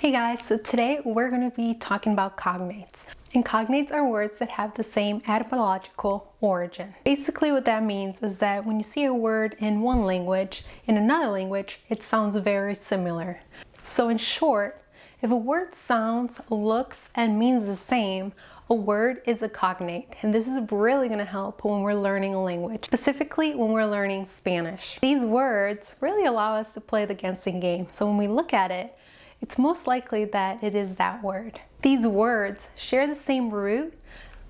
Hey guys, so today we're going to be talking about cognates. And cognates are words that have the same etymological origin. Basically what that means is that when you see a word in one language, in another language, it sounds very similar. So in short, if a word sounds, looks, and means the same, a word is a cognate. And this is really going to help when we're learning a language, specifically when we're learning Spanish. These words really allow us to play the guessing game. So when we look at it, it's most likely that it is that word. These words share the same root,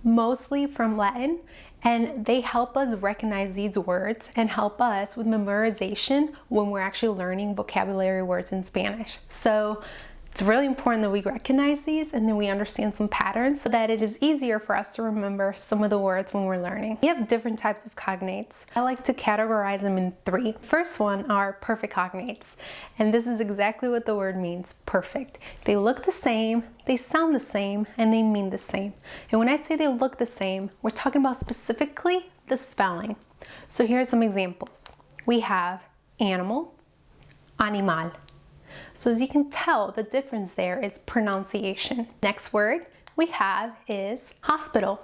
mostly from Latin, and they help us recognize these words and help us with memorization when we're actually learning vocabulary words in Spanish. So it's really important that we recognize these and then we understand some patterns so that it is easier for us to remember some of the words when we're learning. We have different types of cognates. I like to categorize them in three. First one are perfect cognates. And this is exactly what the word means, perfect. They look the same, they sound the same, and they mean the same. And when I say they look the same, we're talking about specifically the spelling. So here are some examples. We have animal, animal. So as you can tell, the difference there is pronunciation. Next word we have is hospital,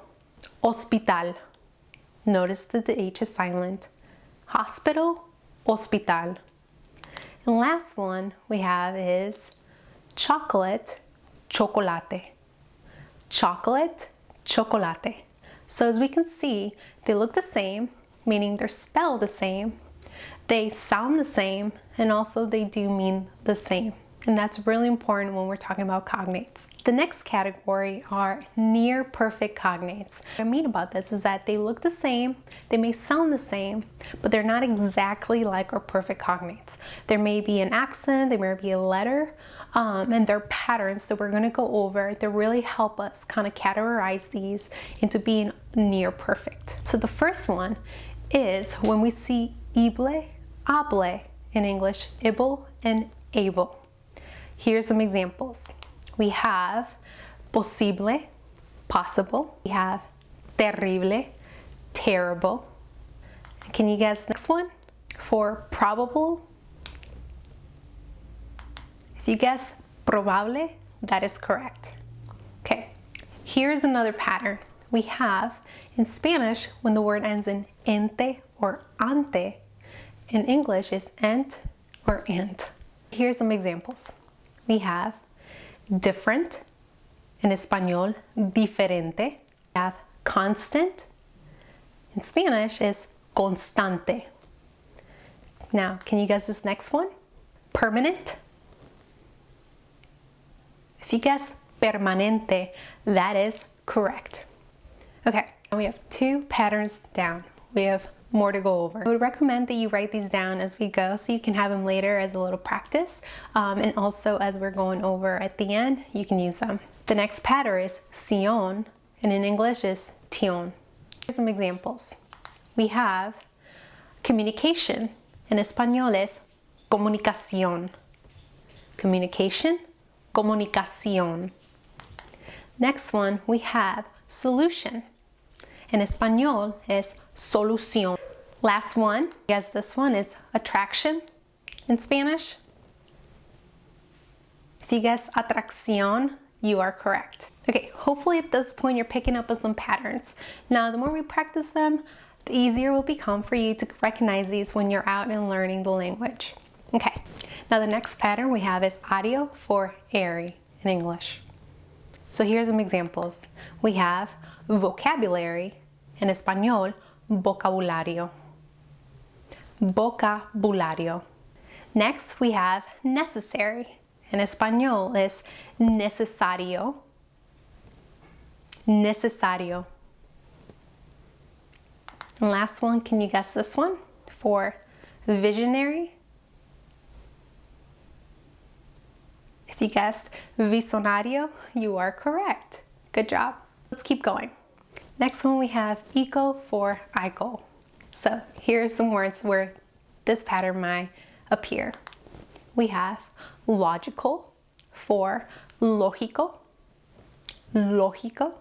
hospital. Notice that the H is silent. Hospital, hospital. And last one we have is chocolate, chocolate. Chocolate, chocolate. So as we can see, they look the same, meaning they're spelled the same. They sound the same, and also they do mean the same. And that's really important when we're talking about cognates. The next category are near perfect cognates. What I mean about this is that they look the same, they may sound the same, but they're not exactly like our perfect cognates. There may be an accent, there may be a letter, and there are patterns that we're going to go over that really help us kind of categorize these into being near perfect. So the first one is when we see ible, able in English, able and able. Here's some examples. We have posible, possible. We have terrible, terrible. Can you guess the next one? For probable, if you guess probable, that is correct. Okay, here's another pattern. We have in Spanish when the word ends in ente or ante. In English is ent or ant. Here's some examples. We have different, in Espanol, diferente. We have constant, in Spanish is constante. Now, can you guess this next one? Permanent. If you guess permanente, that is correct. Okay, we have two patterns down. We have more to go over. I would recommend that you write these down as we go so you can have them later as a little practice, and also as we're going over at the end you can use them. The next pattern is sion, and in English is tion. Here's some examples. We have communication. In Espanol is comunicación. Communication, comunicación. Next one we have solution. In Espanol is solución. Last one, guess this one is attraction in Spanish. If you guess atracción, you are correct. Okay, hopefully at this point you're picking up on some patterns. Now, the more we practice them, the easier it will become for you to recognize these when you're out and learning the language. Okay, now the next pattern we have is audio for airy in English. So here's some examples. We have vocabulary, in Espanol, vocabulario. Vocabulario. Next we have necessary. In Espanol is necesario. Necesario. And last one, can you guess this one? For visionary. If you guessed visionario, you are correct. Good job. Let's keep going. Next one we have eco for ico. So here are some words where this pattern might appear. We have logical for lógico. Lógico.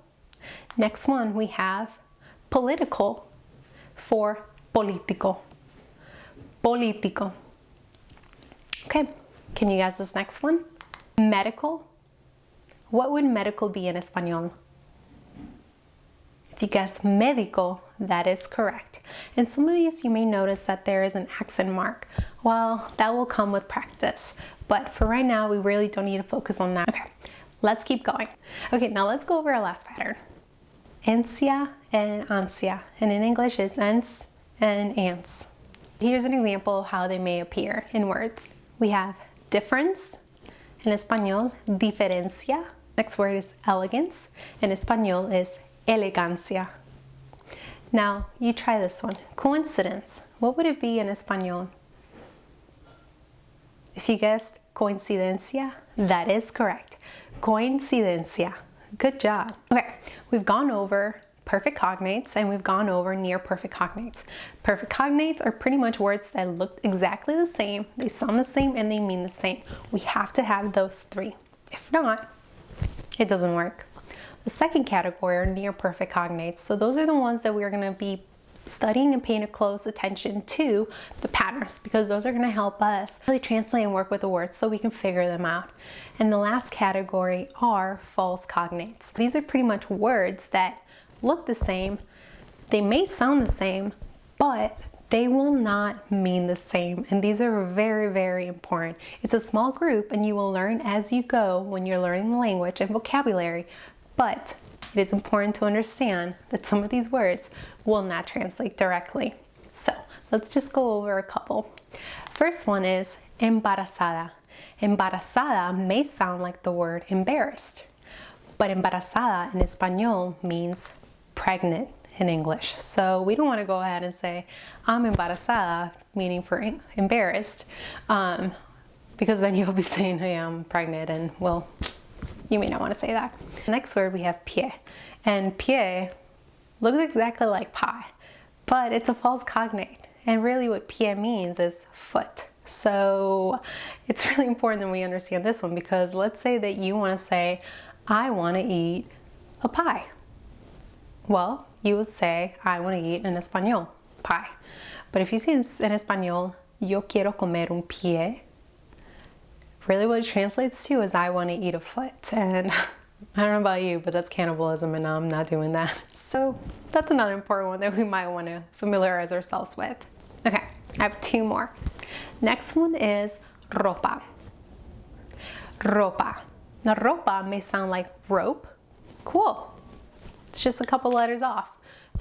Next one we have political for político. Político. Okay, can you guess this next one? Medical. What would medical be in Espanol? If you guess médico, that is correct. And some of these you may notice that there is an accent mark. Well, that will come with practice. But for right now, we really don't need to focus on that. Okay, let's keep going. Okay, now let's go over our last pattern. Ansia and ansia. And in English it's ens and ants. Here's an example of how they may appear in words. We have difference. In Espanol, diferencia. Next word is elegance. In Espanol is elegancia. Now, you try this one. Coincidence. What would it be in Espanol? If you guessed coincidencia, that is correct. Coincidencia. Good job. Okay, we've gone over perfect cognates and we've gone over near perfect cognates. Perfect cognates are pretty much words that look exactly the same, they sound the same, and they mean the same. We have to have those three. If not, it doesn't work. The second category are near perfect cognates. So those are the ones that we're going to be studying and paying close attention to the patterns, because those are going to help us really translate and work with the words so we can figure them out. And the last category are false cognates. These are pretty much words that look the same, they may sound the same, but they will not mean the same. And these are very, very important. It's a small group and you will learn as you go when you're learning the language and vocabulary, but it is important to understand that some of these words will not translate directly. So let's just go over a couple. First one is embarazada. Embarazada may sound like the word embarrassed, but embarazada in Espanol means pregnant in English. So we don't want to go ahead and say I'm embarazada, meaning for embarrassed, because then you'll be saying, hey, I'm pregnant, and well, you may not want to say that. Next word we have pie, and pie looks exactly like pie, but it's a false cognate, and really what pie means is foot. So it's really important that we understand this one, because let's say that you want to say I want to eat a pie. Well, you would say I want to eat an español pie. But if you say in español, yo quiero comer un pie, really what it translates to is I want to eat a foot. And I don't know about you, but that's cannibalism, and I'm not doing that. So that's another important one that we might want to familiarize ourselves with. Okay, I have two more. Next one is ropa. Ropa. Now ropa may sound like rope. Cool. It's just a couple letters off.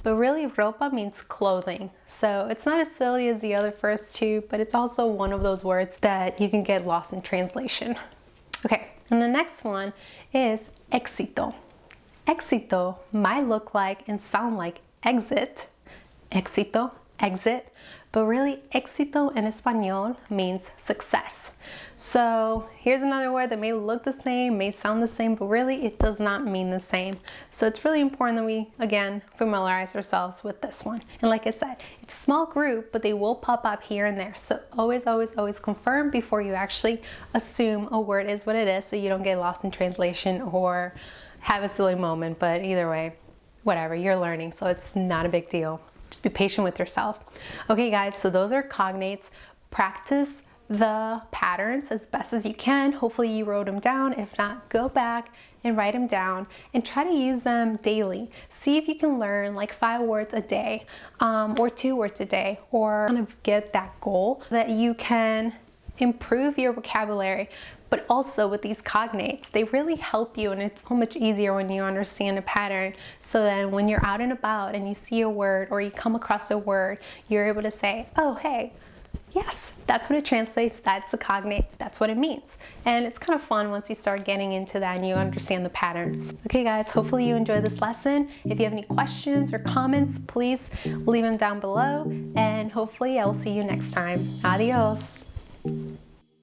But really, ropa means clothing. So it's not as silly as the other first two, but it's also one of those words that you can get lost in translation. Okay, and the next one is éxito. Éxito might look like and sound like exit. Éxito, exit. But really, éxito in Espanol means success. So here's another word that may look the same, may sound the same, but really it does not mean the same. So it's really important that we, again, familiarize ourselves with this one. And like I said, it's a small group, but they will pop up here and there. So always, always, always confirm before you actually assume a word is what it is, so you don't get lost in translation or have a silly moment. But either way, whatever, you're learning, so it's not a big deal. Just be patient with yourself. Okay guys, so those are cognates. Practice the patterns as best as you can. Hopefully you wrote them down. If not, go back and write them down and try to use them daily. See if you can learn like 5 words a day, or 2 words a day, or kind of get that goal that you can improve your vocabulary. But also with these cognates, they really help you, and it's so much easier when you understand a pattern, so then when you're out and about and you see a word or you come across a word, you're able to say, oh hey, yes, that's what it translates, that's a cognate, that's what it means. And it's kind of fun once you start getting into that and you understand the pattern. Okay guys, hopefully you enjoyed this lesson. If you have any questions or comments, please leave them down below, and hopefully I will see you next time. Adios.